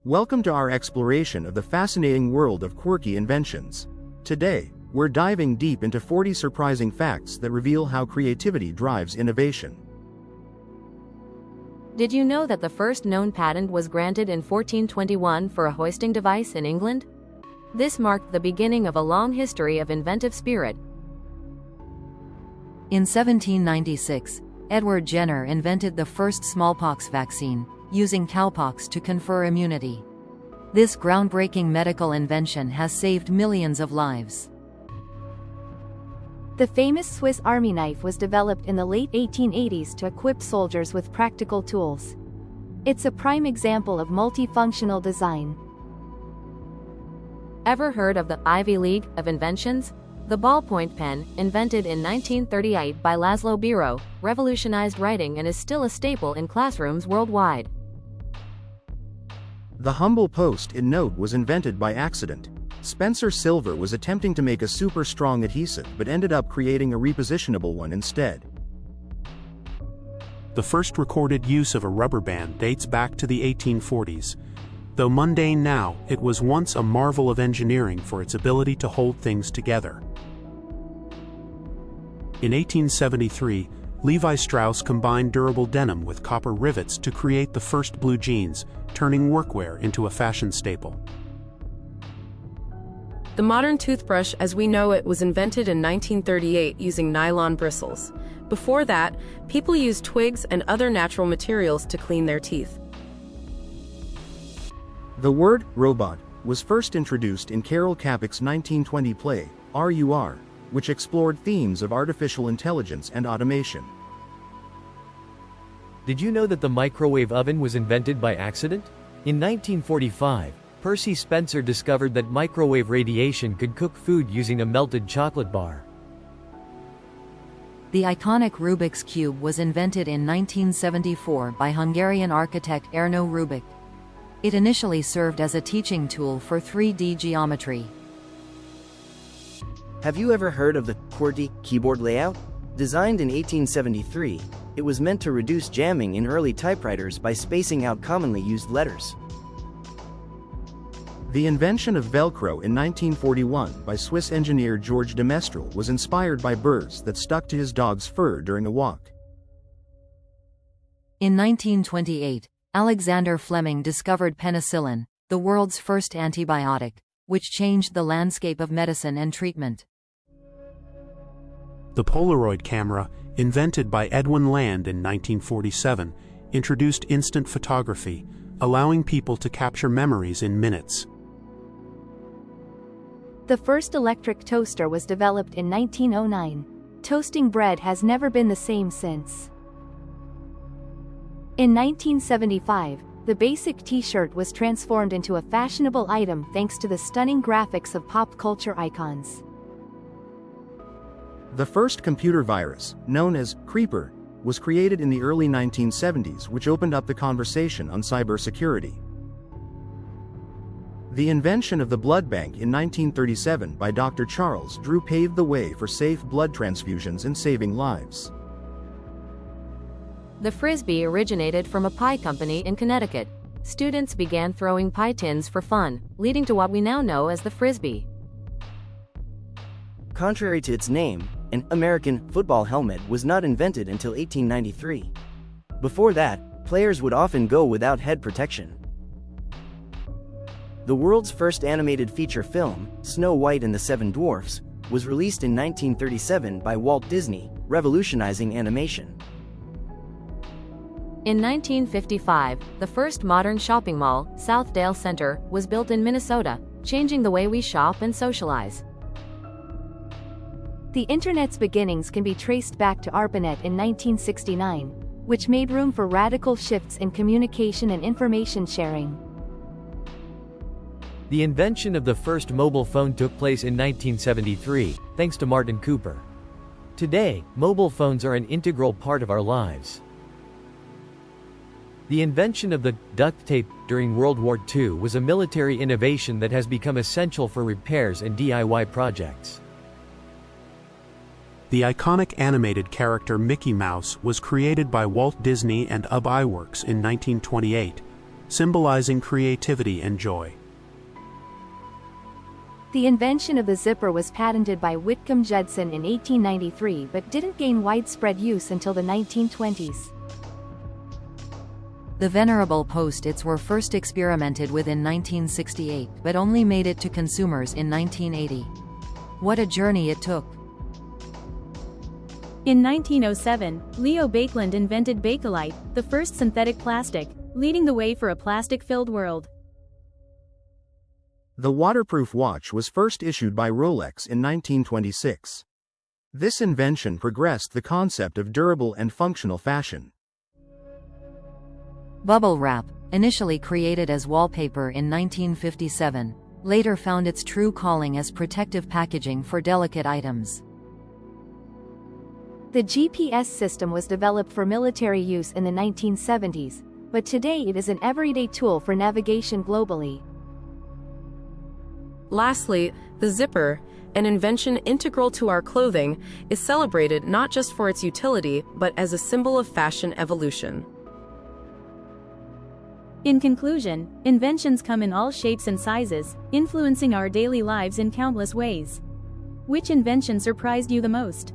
Welcome to our exploration of the fascinating world of quirky inventions. Today, we're diving deep into 40 surprising facts that reveal how creativity drives innovation. Did you know that the first known patent was granted in 1421 for a hoisting device in England? This marked the beginning of a long history of inventive spirit. In 1796, Edward Jenner invented the first smallpox vaccine, using cowpox to confer immunity. This groundbreaking medical invention has saved millions of lives. The famous Swiss Army knife was developed in the late 1880s to equip soldiers with practical tools. It's a prime example of multifunctional design. Ever heard of the Ivy League of inventions? The ballpoint pen, invented in 1938 by Laszlo Biro, revolutionized writing and is still a staple in classrooms worldwide. The humble post-it note was invented by accident. Spencer Silver was attempting to make a super strong adhesive but ended up creating a repositionable one instead. The first recorded use of a rubber band dates back to the 1840s. Though mundane now, it was once a marvel of engineering for its ability to hold things together. In 1873, Levi Strauss combined durable denim with copper rivets to create the first blue jeans, turning workwear into a fashion staple. The modern toothbrush as we know it was invented in 1938 using nylon bristles. Before that, people used twigs and other natural materials to clean their teeth. The word robot was first introduced in Carol Kapik's 1920 play, RUR, which explored themes of artificial intelligence and automation. Did you know that the microwave oven was invented by accident? In 1945, Percy Spencer discovered that microwave radiation could cook food using a melted chocolate bar. The iconic Rubik's Cube was invented in 1974 by Hungarian architect Erno Rubik. It initially served as a teaching tool for 3D geometry. Have you ever heard of the Quirky keyboard layout? Designed in 1873, it was meant to reduce jamming in early typewriters by spacing out commonly used letters. The invention of Velcro in 1941 by Swiss engineer George de Mestral was inspired by burrs that stuck to his dog's fur during a walk. In 1928, Alexander Fleming discovered penicillin, the world's first antibiotic, which changed the landscape of medicine and treatment. The Polaroid camera, invented by Edwin Land in 1947, introduced instant photography, allowing people to capture memories in minutes. The first electric toaster was developed in 1909. Toasting bread has never been the same since. In 1975, the basic t-shirt was transformed into a fashionable item thanks to the stunning graphics of pop culture icons. The first computer virus, known as Creeper, was created in the early 1970s, which opened up the conversation on cybersecurity. The invention of the blood bank in 1937 by Dr. Charles Drew paved the way for safe blood transfusions and saving lives. The Frisbee originated from a pie company in Connecticut. Students began throwing pie tins for fun, leading to what we now know as the Frisbee. Contrary to its name, an American football helmet was not invented until 1893. Before that, players would often go without head protection. The world's first animated feature film, Snow White and the Seven Dwarfs, was released in 1937 by Walt Disney, revolutionizing animation. In 1955, the first modern shopping mall, Southdale Center, was built in Minnesota, changing the way we shop and socialize. The Internet's beginnings can be traced back to ARPANET in 1969, which made room for radical shifts in communication and information sharing. The invention of the first mobile phone took place in 1973, thanks to Martin Cooper. Today, mobile phones are an integral part of our lives. The invention of the duct tape during World War II was a military innovation that has become essential for repairs and DIY projects. The iconic animated character Mickey Mouse was created by Walt Disney and UB Iwerks in 1928, symbolizing creativity and joy. The invention of the zipper was patented by Whitcomb Judson in 1893 but didn't gain widespread use until the 1920s. The venerable Post-its were first experimented with in 1968 but only made it to consumers in 1980. What a journey it took. In 1907, Leo Baekeland invented Bakelite, the first synthetic plastic, leading the way for a plastic-filled world. The waterproof watch was first issued by Rolex in 1926. This invention progressed the concept of durable and functional fashion. Bubble wrap, initially created as wallpaper in 1957, later found its true calling as protective packaging for delicate items. The GPS system was developed for military use in the 1970s, but today it is an everyday tool for navigation globally. Lastly, the zipper, an invention integral to our clothing, is celebrated not just for its utility but as a symbol of fashion evolution. In conclusion, inventions come in all shapes and sizes, influencing our daily lives in countless ways. Which invention surprised you the most?